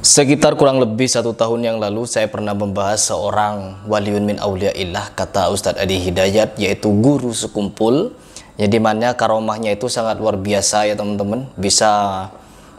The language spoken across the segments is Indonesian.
Sekitar kurang lebih 1 tahun yang lalu saya pernah membahas seorang waliun min auliaillah, kata Ustadz Adi Hidayat, yaitu guru sekumpul, yang dimana karomahnya itu sangat luar biasa ya teman-teman, bisa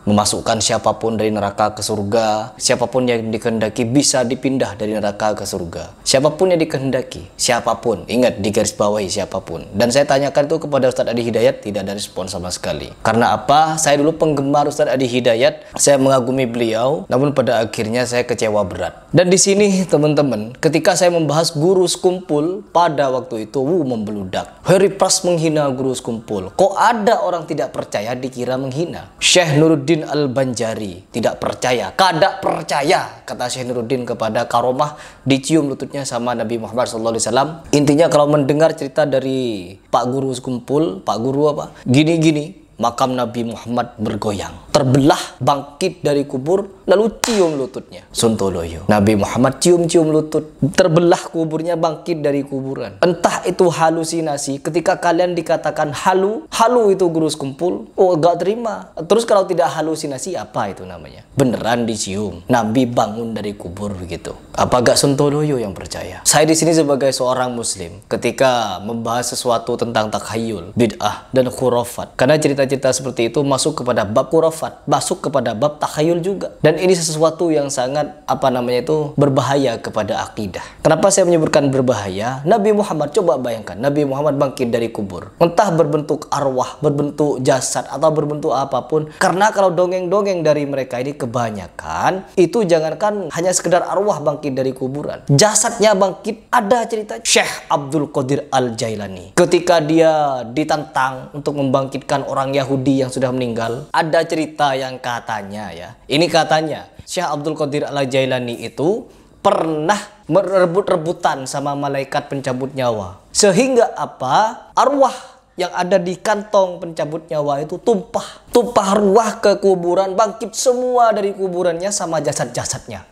memasukkan siapapun dari neraka ke surga, siapapun yang dikehendaki bisa dipindah dari neraka ke surga, siapapun yang dikehendaki, siapapun, ingat digarisbawahi siapapun. Dan saya tanyakan itu kepada Ustadz Adi Hidayat, tidak ada respon sama sekali. Karena apa? Saya dulu penggemar Ustadz Adi Hidayat, saya mengagumi beliau, namun pada akhirnya saya kecewa berat. Dan di sini teman-teman, ketika saya membahas guru sekumpul, pada waktu itu membeludak. Harry Pras menghina guru sekumpul. Kok ada orang tidak percaya dikira menghina? Syekh Nuruddin Al-Banjari tidak percaya, kada percaya, kata Syekh Nuruddin kepada karomah dicium lututnya sama Nabi Muhammad SAW. Intinya kalau mendengar cerita dari Pak Guru sekumpul, Pak Guru apa? Gini-gini, makam Nabi Muhammad bergoyang, terbelah, bangkit dari kubur, lalu cium lututnya. Sontoloyo, Nabi Muhammad cium-cium lutut, terbelah kuburnya, bangkit dari kuburan. Entah itu halusinasi. Ketika kalian dikatakan halu itu guru sekumpul, oh gak terima. Terus kalau tidak halusinasi, apa itu namanya? Beneran dicium, Nabi bangun dari kubur begitu. Apa gak sontoloyo yang percaya? Saya di sini sebagai seorang muslim, ketika membahas sesuatu tentang takhayul, bid'ah dan khurafat, karena cerita-cerita seperti itu masuk kepada bab khurafat, masuk kepada bab takhayul juga. Dan ini sesuatu yang sangat berbahaya kepada akidah. Kenapa saya menyebutkan berbahaya? Nabi Muhammad, coba bayangkan, Nabi Muhammad bangkit dari kubur, entah berbentuk arwah, berbentuk jasad, atau berbentuk apapun. Karena kalau dongeng-dongeng dari mereka ini kebanyakan, itu jangankan hanya sekedar arwah bangkit dari kuburan, jasadnya bangkit. Ada cerita Syekh Abdul Qadir Al-Jailani, ketika dia ditantang untuk membangkitkan orang Yahudi yang sudah meninggal. Ada cerita yang katanya, ya, ini katanya Syekh Abdul Qadir Al-Jailani itu pernah merebut-rebutan sama malaikat pencabut nyawa, sehingga apa? Arwah yang ada di kantong pencabut nyawa itu tumpah ruah ke kuburan, bangkit semua dari kuburannya sama jasad-jasadnya.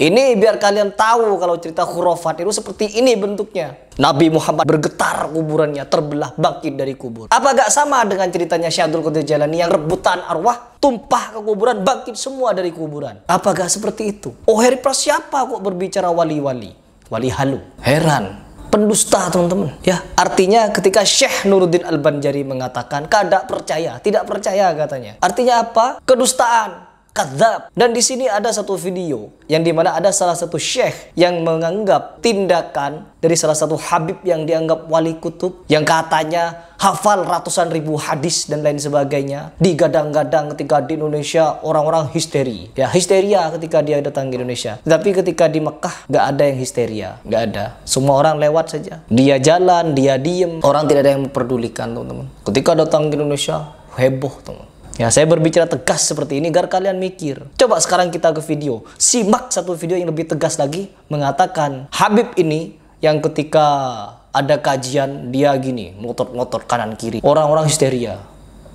Ini biar kalian tahu kalau cerita khurafat itu seperti ini bentuknya. Nabi Muhammad bergetar, kuburannya terbelah, bangkit dari kubur. Apa gak sama dengan ceritanya Syekh Abdul Qadir Jailani yang rebutan arwah, tumpah ke kuburan, bangkit semua dari kuburan? Apa gak seperti itu? Oh, Harry Pras siapa kok berbicara wali-wali? Wali halu. Heran. Pendusta teman-teman, ya. Artinya ketika Syekh Nuruddin Al-Banjari mengatakan kada percaya, tidak percaya katanya, artinya apa? Kedustaan, kadzab. Dan di sini ada satu video yang dimana ada salah satu syekh yang menganggap tindakan dari salah satu habib yang dianggap wali kutub, yang katanya hafal ratusan ribu hadis dan lain sebagainya, digadang-gadang ketika di Indonesia orang-orang histeria ketika dia datang ke Indonesia. Tapi ketika di Mekah gak ada yang histeria, gak ada. Semua orang lewat saja, dia jalan, dia diem, orang tidak ada yang memperdulikan teman-teman. Ketika datang ke Indonesia heboh teman. Ya, saya berbicara tegas seperti ini agar kalian mikir. Coba sekarang kita ke video. Simak satu video yang lebih tegas lagi, mengatakan Habib ini yang ketika ada kajian dia gini, ngotot-ngotot kanan kiri. Orang-orang histeria.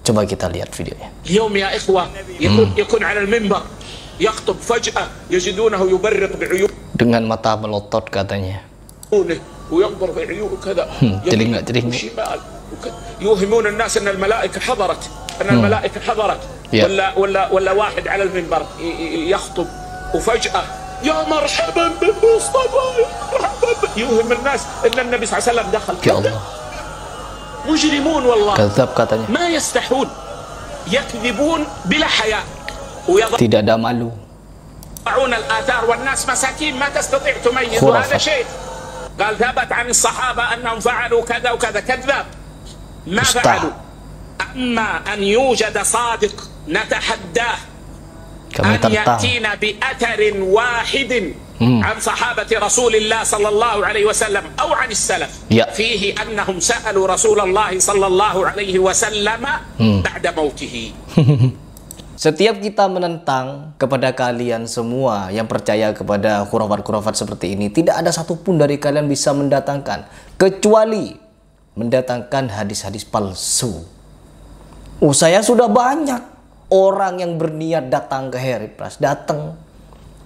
Coba kita lihat videonya. اليوم يا إخوة يكون على المنبر يخطب فجأة يجدونه يبرق بعيون. Dengan mata melotot katanya. وينظر بعيون كذا. Telinga. يوهمون الناس أن الملائكة حضرت. أن الملائكة حضرت ولا واحد على المنبر يخطب وفجأة يا مرحبا بالمصطفى، يوهم الناس أن النبي صلى الله عليه وسلم دخل. مجرمون والله، كذاب katanya. ما يستحون، يكذبون بلا حياء tidak ada malu. يضعون الآثار والناس مساكين ما تستطيع تميز. هذا شيء قال ثبت عن الصحابة أنهم فعلوا كذا وكذا. كذاب، ما فعلوا. أما أن يوجد صادق نتحداه أن يأتينا بأثر واحد عن صحابة رسول الله صلى الله عليه وسلم أو عن السلف فيه أنهم سألوا رسول الله صلى الله عليه وسلم بعد موته. Setiap kita menentang kepada kalian semua yang percaya kepada khurafat-khurafat seperti ini, tidak ada satupun dari kalian bisa mendatangkan, kecuali mendatangkan hadis-hadis palsu. Oh, saya sudah banyak orang yang berniat datang ke Harry Pras, datang.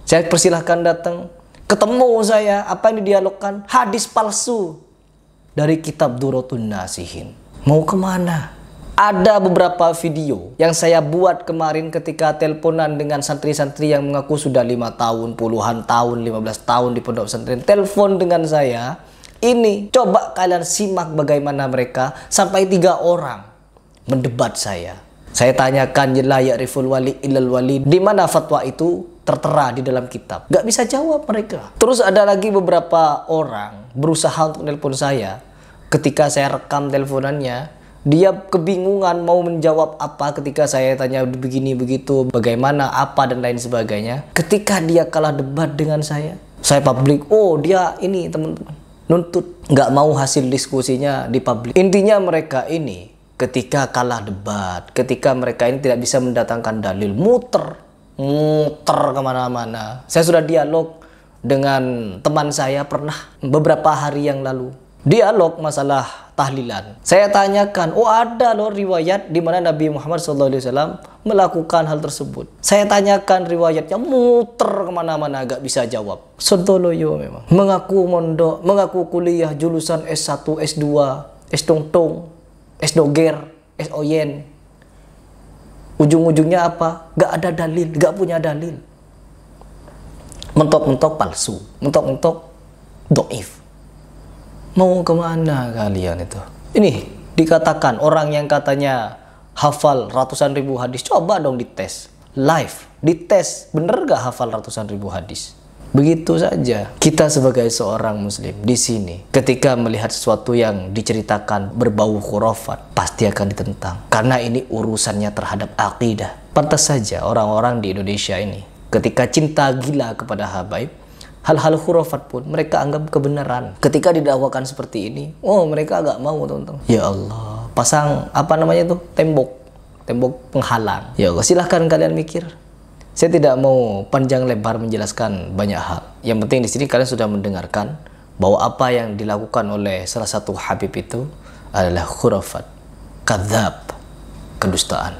Saya persilahkan datang. Ketemu saya, apa yang didialogkan? Hadis palsu dari kitab Durratun Nasihin. Mau kemana? Ada beberapa video yang saya buat kemarin ketika teleponan dengan santri-santri yang mengaku sudah 5 tahun, puluhan tahun, 15 tahun di pondok pesantren. Telepon dengan saya. Ini coba kalian simak bagaimana mereka sampai 3 orang mendebat saya. Saya tanyakan la ya'riful wali illal wali, di mana fatwa itu tertera di dalam kitab. Gak bisa jawab mereka. Terus ada lagi beberapa orang berusaha untuk telepon saya. Ketika saya rekam teleponannya, dia kebingungan mau menjawab apa ketika saya tanya begini begitu, bagaimana, apa dan lain sebagainya. Ketika dia kalah debat dengan saya publik, oh dia ini teman-teman nuntut, nggak mau hasil diskusinya di publik. Intinya mereka ini ketika kalah debat, ketika mereka ini tidak bisa mendatangkan dalil, muter kemana-mana. Saya sudah dialog dengan teman saya pernah beberapa hari yang lalu. Dialog masalah tahlilan. Saya tanyakan, oh ada loh riwayat di mana Nabi Muhammad SAW melakukan hal tersebut. Saya tanyakan riwayatnya, muter kemana-mana, gak bisa jawab. Sontoloyo memang. Mengaku mondok, mengaku kuliah jurusan S1, S2, S-tong-tong, S-doger, S-oyen. Ujung-ujungnya apa? Gak ada dalil, gak punya dalil. Mentok-mentok palsu, mentok-mentok doif. Mau kemana kalian itu? Ini dikatakan orang yang katanya hafal ratusan ribu hadis. Coba dong dites live, dites bener gak hafal ratusan ribu hadis? Begitu saja. Kita sebagai seorang muslim di sini, ketika melihat sesuatu yang diceritakan berbau khurafat, pasti akan ditentang. Karena ini urusannya terhadap akidah. Pantas saja orang-orang di Indonesia ini, ketika cinta gila kepada habaib, hal-hal khurafat pun mereka anggap kebenaran. Ketika didakwakan seperti ini, oh mereka agak mau teman-teman. Ya Allah, pasang apa namanya tuh, tembok penghalang. Ya Allah, silahkan kalian mikir. Saya tidak mau panjang lebar menjelaskan banyak hal. Yang penting di sini kalian sudah mendengarkan bahwa apa yang dilakukan oleh salah satu habib itu adalah khurafat, kadzab, kedustaan.